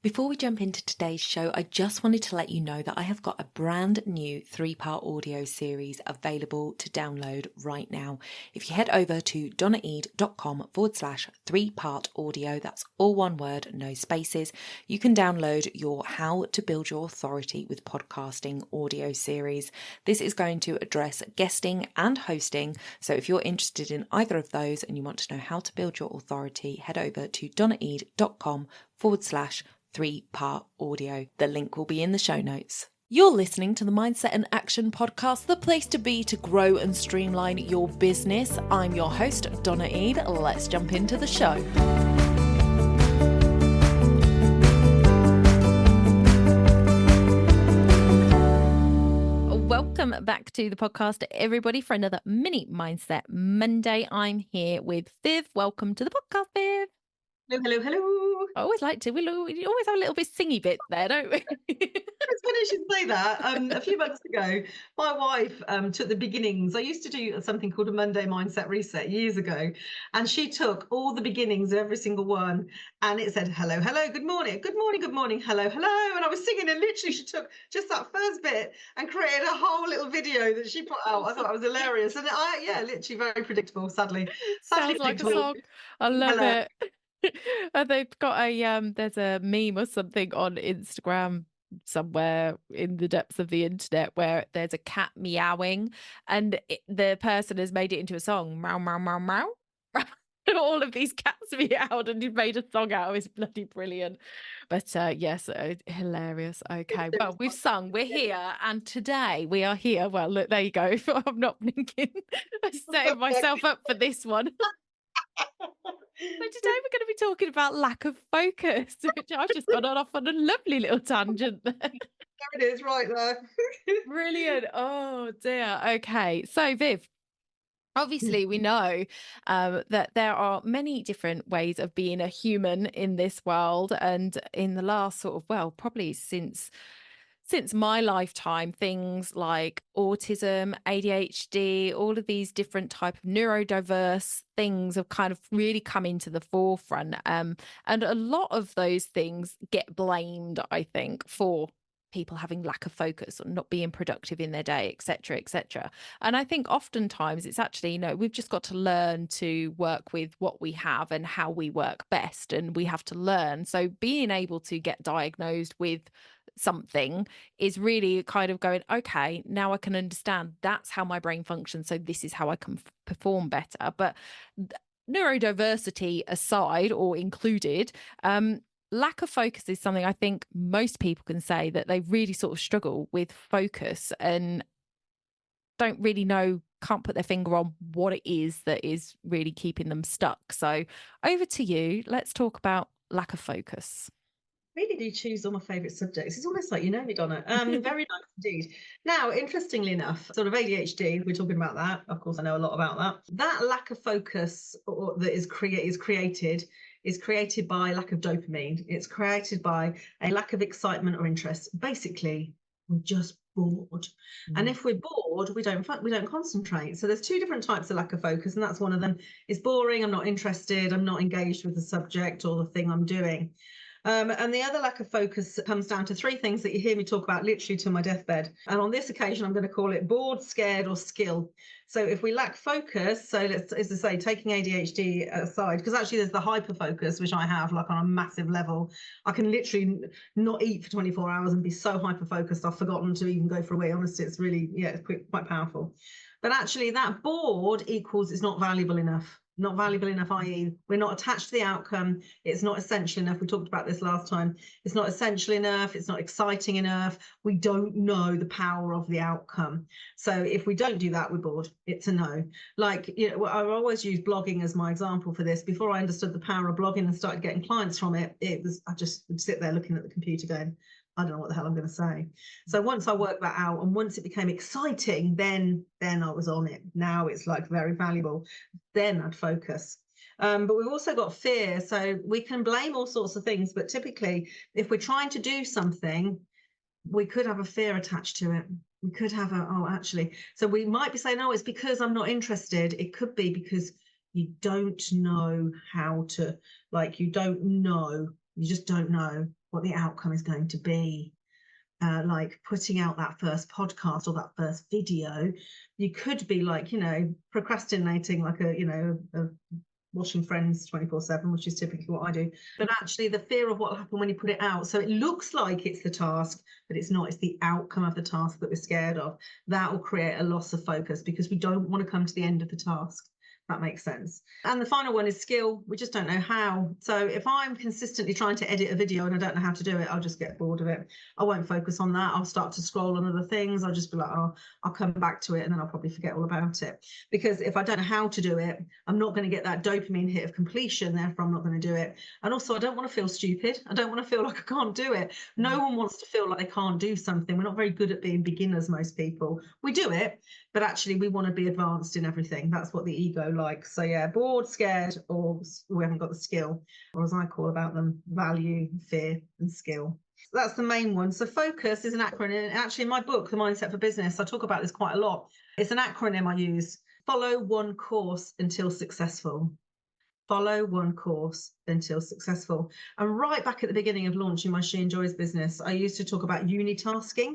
Before we jump into today's show, I just wanted to let you know that I have got a brand new 3-part audio series available to download right now. If you head over to donnaeade.com/3-part audio, that's all one word, no spaces, you can download your How to Build Your Authority with Podcasting audio series. This is going to address guesting and hosting. So if you're interested in either of those and you want to know how to build your authority, head over to donnaeade.com/3-part audio. The link will be in the show notes. You're listening to the Mindset and Action Podcast, the place to be to grow and streamline your business. I'm your host, Donna Eade. Let's jump into the show. Welcome back to the podcast, everybody, for another mini Mindset Monday. I'm here with Viv. Welcome to the podcast, Viv. Hello, hello, hello. I always like to. We always have a little bit singy bit there, don't we? It's funny you should say that. A few months ago, my wife took the beginnings. I used to do something called a Monday Mindset Reset years ago, and she took all the beginnings of every single one, and it said, hello, hello, good morning, good morning, good morning, hello, hello. And I was singing, and literally she took just that first bit and created a whole little video that she put out. I thought it was hilarious. And literally very predictable, sadly. Sounds like a song. I love it. They've got there's a meme or something on Instagram somewhere in the depths of the internet where there's a cat meowing and the person has made it into a song. Meow, meow, meow, meow. All of these cats meowed and you've made a song out of it. It's bloody brilliant. But yes, hilarious. Okay, well, we've sung, we're here, and today we are here. Well, look, there you go. I'm not blinking. I'm setting myself up for this one. So today we're going to be talking about lack of focus, which I've just gone off on a lovely little tangent there. There it is, right there. Brilliant. Oh dear. Okay. So Viv, obviously we know that there are many different ways of being a human in this world. And in the last probably since my lifetime, things like autism, ADHD, all of these different type of neurodiverse things have kind of really come into the forefront. And a lot of those things get blamed, I think, for people having lack of focus or not being productive in their day, etc., etc. And I think oftentimes it's actually, we've just got to learn to work with what we have and how we work best, and we have to learn. So being able to get diagnosed with something is really kind of going, okay, now I can understand that's how my brain functions, so this is how I can perform better. But neurodiversity aside or included, lack of focus is something I think most people can say that they really sort of struggle with focus and don't really know, can't put their finger on what it is that is really keeping them stuck. So over to you. Let's talk about lack of focus. Really do choose all my favourite subjects. It's almost like you know me, Donna. Very nice indeed. Now, interestingly enough, sort of ADHD, we're talking about that. Of course, I know a lot about that. That lack of focus that is created by lack of dopamine. It's created by a lack of excitement or interest. Basically, we're just bored. And if we're bored, we don't concentrate. So there's two different types of lack of focus, and that's one of them. It's boring, I'm not interested, I'm not engaged with the subject or the thing I'm doing. And the other lack of focus comes down to three things that you hear me talk about literally to my deathbed. And on this occasion, I'm going to call it bored, scared, or skill. So if we lack focus, so let's, as I say, taking ADHD aside, because actually there's the hyper focus, which I have like on a massive level. I can literally not eat for 24 hours and be so hyper focused, I've forgotten to even go for a wee. Honestly, it's really, it's quite powerful. But actually that bored equals it's not valuable enough. Not valuable enough, i.e. we're not attached to the outcome. It's not essential enough. We talked about this last time. It's not essential enough. It's not exciting enough. We don't know the power of the outcome. So if we don't do that, we're bored. It's a no. Like, I always use blogging as my example for this. Before I understood the power of blogging and started getting clients from it, I just would sit there looking at the computer going, I don't know what the hell I'm going to say. So once I worked that out and once it became exciting, then I was on it. Now it's like very valuable. Then I'd focus. But we've also got fear. So we can blame all sorts of things. But typically, if we're trying to do something, we could have a fear attached to it. We could have so we might be saying, it's because I'm not interested. It could be because you don't know how to, you just don't know. what the outcome is going to be. Like putting out that first podcast or that first video, you could be like, procrastinating like a watching Friends 24/7, which is typically what I do. But actually the fear of what will happen when you put it out. So it looks like it's the task, but it's not. It's the outcome of the task that we're scared of. That will create a loss of focus because we don't want to come to the end of the task. That makes sense. And the final one is skill. We just don't know how. So if I'm consistently trying to edit a video and I don't know how to do it, I'll just get bored of it. I won't focus on that. I'll start to scroll on other things. I'll just be like, oh, I'll come back to it, and then I'll probably forget all about it. Because if I don't know how to do it, I'm not going to get that dopamine hit of completion. Therefore, I'm not going to do it. And also, I don't want to feel stupid. I don't want to feel like I can't do it. No one wants to feel like they can't do something. We're not very good at being beginners, most people. We do it, but actually we want to be advanced in everything. That's what the ego likes. So yeah, bored, scared, or we haven't got the skill, or as I call about them, value, fear, and skill. So that's the main one. So focus is an acronym. Actually, in my book, The Mindset for Business, I talk about this quite a lot. It's an acronym I use. Follow one course until successful. Follow one course until successful. And right back at the beginning of launching my She Enjoys business, I used to talk about unitasking.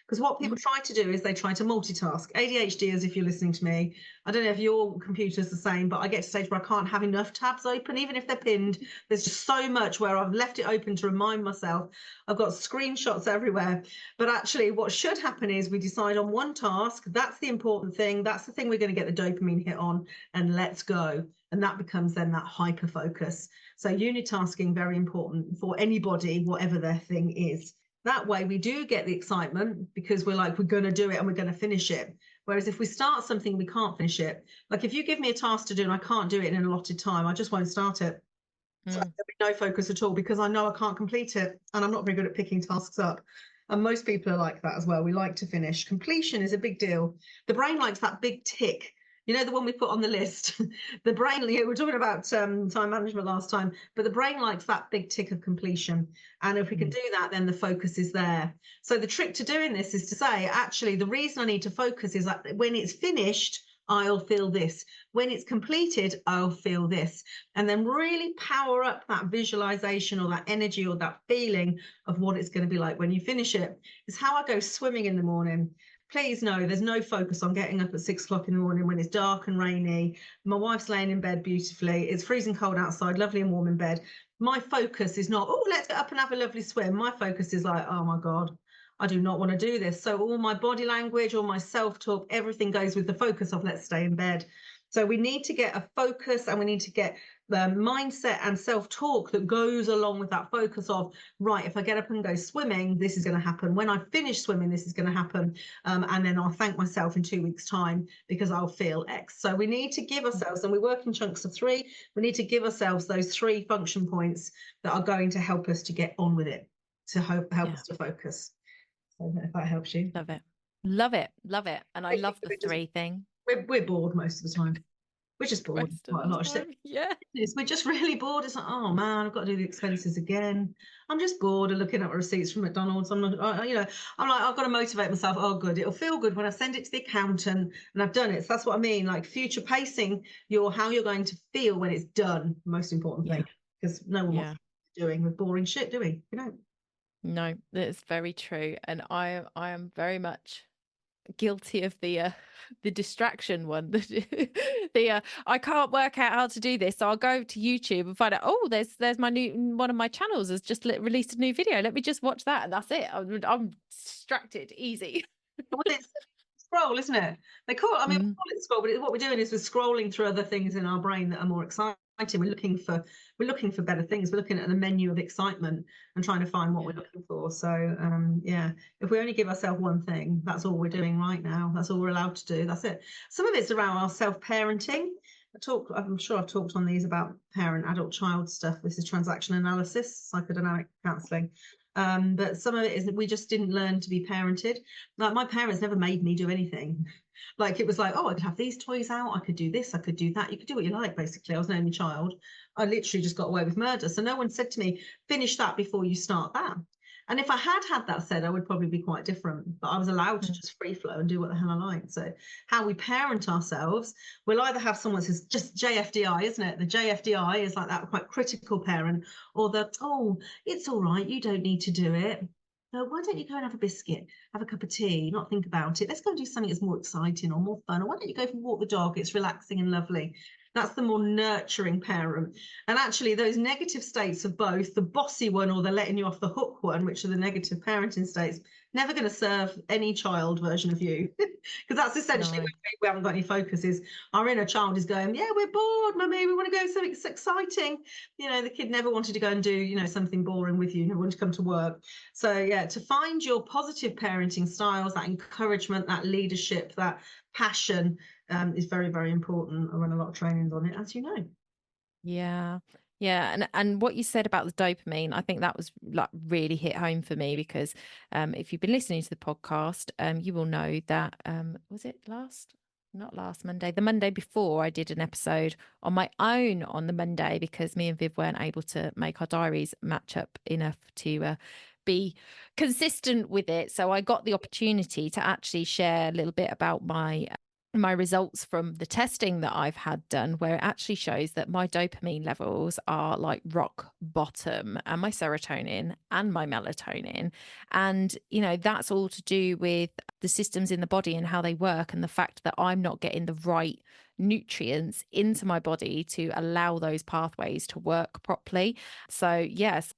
Because what people try to do is they try to multitask. ADHD, as if you're listening to me, I don't know if your computer's the same, but I get to a stage where I can't have enough tabs open, even if they're pinned. There's just so much where I've left it open to remind myself. I've got screenshots everywhere. But actually, what should happen is we decide on one task. That's the important thing. That's the thing we're going to get the dopamine hit on, and let's go. And that becomes then that hyper focus. So unitasking, very important for anybody, whatever their thing is. That way we do get the excitement because we're like, we're going to do it and we're going to finish it. Whereas if we start something, we can't finish it. Like if you give me a task to do and I can't do it in an allotted time, I just won't start it. So there'll be no focus at all because I know I can't complete it, and I'm not very good at picking tasks up. And most people are like that as well. We like to finish. Completion is a big deal. The brain likes that big tick. You know, the one we put on the list. The brain, we were talking about time management last time, but the brain likes that big tick of completion. And if we can do that, then the focus is there. So the trick to doing this is to say, actually, the reason I need to focus is that when it's finished, I'll feel this. When it's completed, I'll feel this. And then really power up that visualization or that energy or that feeling of what it's going to be like when you finish it. It's how I go swimming in the morning. Please know there's no focus on getting up at 6 o'clock in the morning when it's dark and rainy. My wife's laying in bed beautifully. It's freezing cold outside, lovely and warm in bed. My focus is not, oh, let's get up and have a lovely swim. My focus is like, oh my God, I do not want to do this. So all my body language, all my self-talk, everything goes with the focus of let's stay in bed. So we need to get a focus, and we need to get the mindset and self-talk that goes along with that focus of, right, if I get up and go swimming, this is going to happen. When I finish swimming, this is going to happen. And then I'll thank myself in 2 weeks' time because I'll feel X. So we need to give ourselves, and we work in chunks of 3, we need to give ourselves those 3 function points that are going to help us to get on with it, to help us to focus. So if that helps you. Love it. Love it. Love it. And I love the 3 thing. We're bored most of the time. We're just bored. Quite a lot of shit. Yeah. We're just really bored. It's like, oh man, I've got to do the expenses again. I'm just bored of looking at receipts from McDonald's. I'm not, I'm like, I've got to motivate myself. Oh, good. It'll feel good when I send it to the accountant and I've done it. So that's what I mean. Like future pacing how you're going to feel when it's done. Most important thing, because no one wants to be doing with boring shit, do we? You know. No, that's very true. And I am very much guilty of the distraction one. I can't work out how to do this, so I'll go to YouTube and find out, oh, there's my new one of my channels has just released a new video. Let me just watch that, and that's it. I'm distracted easy. Well, it's scroll, isn't it? They call it, I mean, we call it scroll, but what we're doing is we're scrolling through other things in our brain that are more exciting. We're looking for better things. We're looking at the menu of excitement and trying to find what we're looking for. So if we only give ourselves one thing, that's all we're doing right now. That's all we're allowed to do. That's it. Some of it's around our self-parenting. I'm sure I've talked on these about adult-child stuff. This is transaction analysis, psychodynamic counselling. But some of it is that we just didn't learn to be parented. Like my parents never made me do anything. Like it was like, oh, I could have these toys out, I could do this, I could do that. You could do what you like, basically. I was an only child. I literally just got away with murder. So no one said to me, finish that before you start that. And if I had that said, I would probably be quite different, but I was allowed to Mm. just free flow and do what the hell I like. So how we parent ourselves, we'll either have someone who's just JFDI, isn't it? The JFDI is like that quite critical parent, or the, oh, it's all right, you don't need to do it. So why don't you go and have a biscuit, have a cup of tea, not think about it. Let's go and do something that's more exciting or more fun. Or why don't you go for a walk the dog? It's relaxing and lovely. That's the more nurturing parent. And actually, those negative states of both, the bossy one or the letting you off the hook one, which are the negative parenting states, never going to serve any child version of you. Because that's essentially No. when we haven't got any focus, is our inner child is going, yeah, we're bored, mummy, we want to go something exciting. You know, the kid never wanted to go and do, you know, something boring with you, never wanted to come to work. So yeah, to find your positive parenting styles, that encouragement, that leadership, that passion, is very, very important. I run a lot of trainings on it, as you know. Yeah. Yeah. And what you said about the dopamine, I think that was like really hit home for me because if you've been listening to the podcast, you will know that was it not last Monday, the Monday before, I did an episode on my own on the Monday because me and Viv weren't able to make our diaries match up enough to be consistent with it. So I got the opportunity to actually share a little bit about my results from the testing that I've had done, where it actually shows that my dopamine levels are like rock bottom, and my serotonin and my melatonin. And, you know, that's all to do with the systems in the body and how they work, and the fact that I'm not getting the right nutrients into my body to allow those pathways to work properly. So, yes.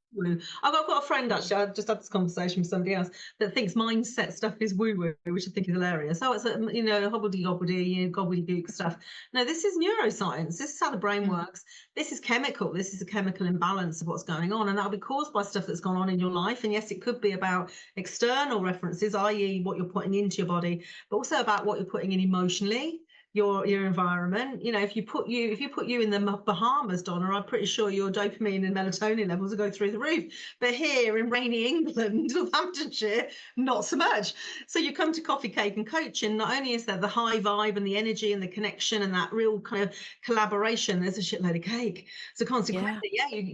I've got a friend, actually, I just had this conversation with somebody else, that thinks mindset stuff is woo-woo, which I think is hilarious. Oh, it's, you know, hobbledy-gobbledy, you know, gobbledygook stuff. No, this is neuroscience. This is how the brain works. This is chemical. This is a chemical imbalance of what's going on, and that'll be caused by stuff that's gone on in your life. And yes, it could be about external references, i.e. what you're putting into your body, but also about what you're putting in emotionally, your environment. You know, if you put you in the Bahamas, Donna, I'm pretty sure your dopamine and melatonin levels will go through the roof. But here in rainy England, Northamptonshire, not so much. So you come to Coffee, Cake and Coaching, not only is there the high vibe and the energy and the connection and that real kind of collaboration, there's a shitload of cake. So consequently,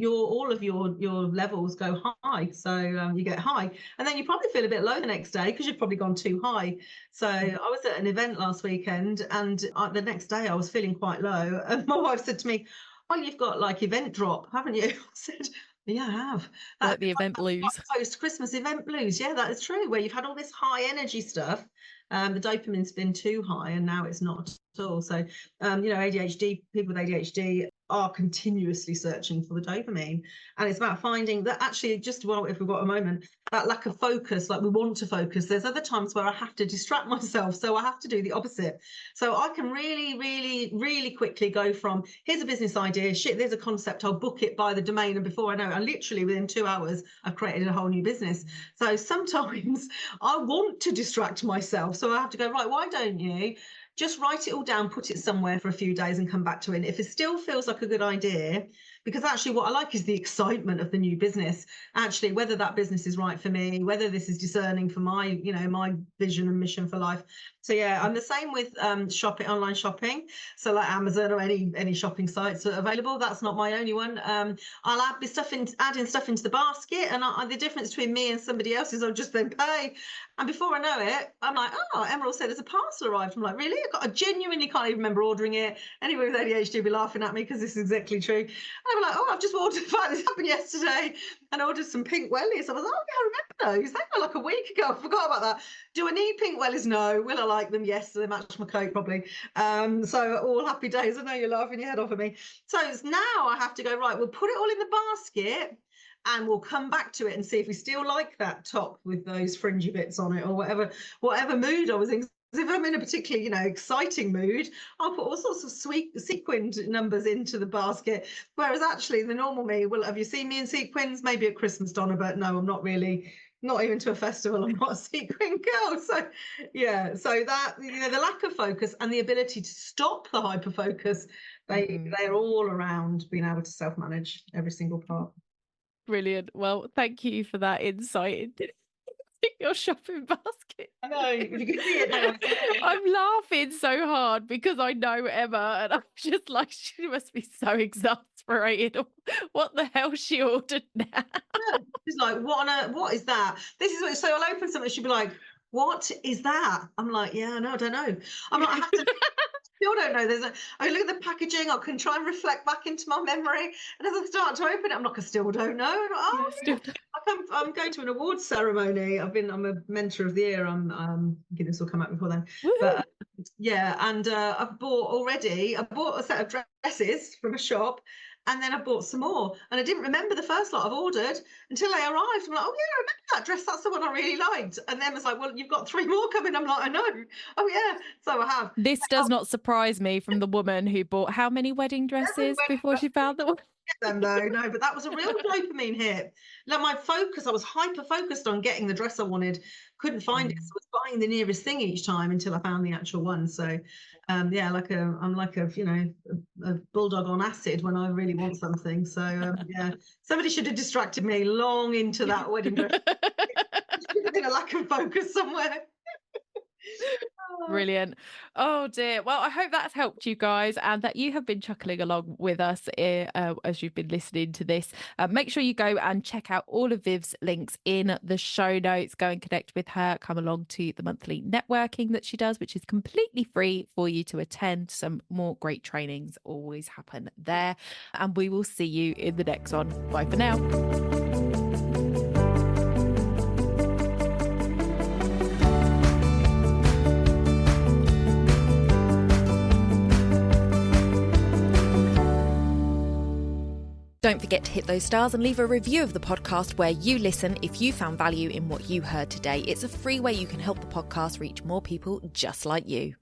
all of your levels go high. So you get high, and then you probably feel a bit low the next day because you've probably gone too high. So I was at an event last weekend, and the next day I was feeling quite low, and my wife said to me, "Oh, you've got like event drop, haven't you?" I said, "Yeah, I have." Like the event blues. Post-Christmas event blues. Yeah, that is true. Where you've had all this high energy stuff, the dopamine's been too high, and now it's not at all. So, you know, ADHD people with ADHD are continuously searching for the dopamine, and it's about finding that actually, just well, if we've got a moment, that lack of focus, like we want to focus. There's other times where I have to distract myself, so I have to do the opposite. So I can really, really, really quickly go from here's a business idea, shit, there's a concept, I'll book it by the domain, and before I know it, I literally within 2 hours I've created a whole new business. So sometimes I want to distract myself, so I have to go, right, why don't you just write it all down, put it somewhere for a few days and come back to it. And if it still feels like a good idea, because actually what I like is the excitement of the new business, actually, whether that business is right for me, whether this is discerning for my, you know, my vision and mission for life. So yeah, I'm the same with shopping, online shopping. So like Amazon or any shopping sites are available. That's not my only one. I'll adding stuff into the basket, and the difference between me and somebody else is I'll just then pay. And before I know it, I'm like, oh, Emerald said there's a parcel arrived. I'm like, really? I genuinely can't even remember ordering it. Anybody with ADHD will be laughing at me because this is exactly true. And I'm like, oh, I've just ordered, in fact, this happened yesterday, and I ordered some pink wellies. I was like, oh, yeah, I remember those. They were like a week ago. I forgot about that. Do I need pink wellies? No. Will I like them? Yes. They match my coat probably. So all happy days. I know you're laughing your head off at me. So now I have to go, right, we'll put it all in the basket, and we'll come back to it and see if we still like that top with those fringy bits on it, or whatever mood I was in. If I'm in a particularly, you know, exciting mood, I'll put all sorts of sweet sequined numbers into the basket. Whereas actually the normal me, well, have you seen me in sequins? Maybe at Christmas, Donna, but no, I'm not really, not even to a festival. I'm not a sequin girl. So yeah, so that, you know, the lack of focus and the ability to stop the hyper focus, they're all around being able to self-manage every single part. Brilliant. Well, thank you for that insight your shopping basket. I know, if you can see it now. I'm laughing so hard because I know Emma, and I'm just like, she must be so exasperated. What the hell she ordered now? Yeah, she's like, what is that? This is what, so I'll open something, she'll be like, what is that? I'm like, yeah, no, I don't know. I'm like, I have to still don't know. I look at the packaging, I can try and reflect back into my memory, and as I start to open it, I'm like, I still don't know. I'm like, oh, Still I'm going to an awards ceremony. I'm a mentor of the year. This will come out before then. But yeah, and I bought a set of dresses from a shop, and then I bought some more, and I didn't remember the first lot I've ordered until they arrived. I'm like, oh yeah, I remember that dress. That's the one I really liked. And then it's like, well, you've got 3 more coming. I'm like, I know. Oh yeah, so I have. This does not surprise me from the woman who bought how many wedding dresses before she found the one? Them though, no, but that was a real dopamine hit. Now my focus, I was hyper focused on getting the dress I wanted, couldn't find it, so I was buying the nearest thing each time until I found the actual one. So yeah, I'm like a bulldog on acid when I really want something. So yeah, somebody should have distracted me long into that wedding dress. Should have been a lack of focus somewhere. Brilliant. Oh dear. Well, I hope that's helped you guys and that you have been chuckling along with us as you've been listening to this. Make sure you go and check out all of Viv's links in the show notes. Go and connect with her. Come along to the monthly networking that she does, which is completely free for you to attend. Some more great trainings always happen there. And we will see you in the next one. Bye for now. Don't forget to hit those stars and leave a review of the podcast where you listen if you found value in what you heard today. It's a free way you can help the podcast reach more people just like you.